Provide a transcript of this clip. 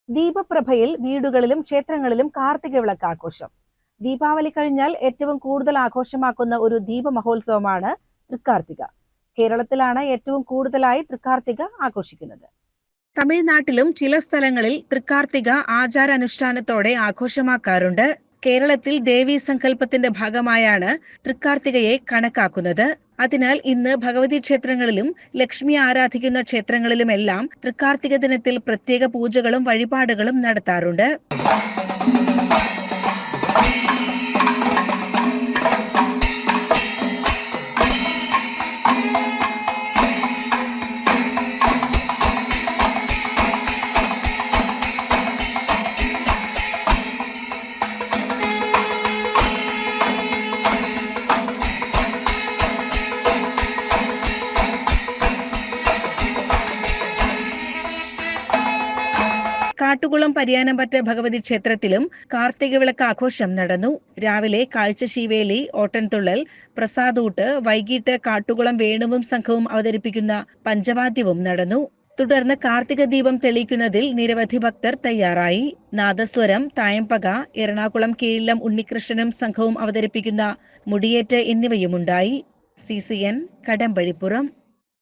ദീപപ്രഭയിൽ വീടുകളിലും ക്ഷേത്രങ്ങളിലും കാർത്തിക വിളക്ക് ആഘോഷം. ദീപാവലി കഴിഞ്ഞാൽ ഏറ്റവും കൂടുതൽ ആഘോഷമാക്കുന്ന ഒരു ദീപ മഹോത്സവമാണ് തൃക്കാർത്തിക. കേരളത്തിലാണ് ഏറ്റവും കൂടുതലായി തൃക്കാർത്തിക ആഘോഷിക്കുന്നത്. തമിഴ്നാട്ടിലും ചില സ്ഥലങ്ങളിൽ തൃക്കാർത്തിക ആചാരാനുഷ്ഠാനത്തോടെ ആഘോഷമാക്കാറുണ്ട്. കേരളത്തിൽ ദേവീ സങ്കല്പത്തിന്റെ ഭാഗമായാണ് തൃക്കാർത്തികയെ കണക്കാക്കുന്നത്. അതിനാൽ ഇന്ന് ഭഗവതി ക്ഷേത്രങ്ങളിലും ലക്ഷ്മി ആരാധിക്കുന്ന ക്ഷേത്രങ്ങളിലുമെല്ലാം തൃക്കാർത്തിക ദിനത്തിൽ പ്രത്യേക പൂജകളും വഴിപാടുകളും നടത്താറുണ്ട്. കാട്ടുകുളം പരിയാനംപറ്റ ഭഗവതി ക്ഷേത്രത്തിലും കാർത്തിക വിളക്ക് ആഘോഷം നടന്നു. രാവിലെ കാഴ്ചശീവേലി, ഓട്ടൻതുള്ളൽ, പ്രസാദൂട്ട്, വൈകിട്ട് കാട്ടുകുളം വേണുവും സംഘവും അവതരിപ്പിക്കുന്ന പഞ്ചവാദ്യവും നടന്നു. തുടർന്ന് കാർത്തിക ദീപം തെളിയിക്കുന്നതിൽ നിരവധി ഭക്തർ തയ്യാറായി. നാദസ്വരം, തായമ്പക, എറണാകുളം കീഴിലം ഉണ്ണികൃഷ്ണനും സംഘവും അവതരിപ്പിക്കുന്ന മുടിയേറ്റ് എന്നിവയുമുണ്ടായി. CCN കടമ്പഴിപ്പുറം.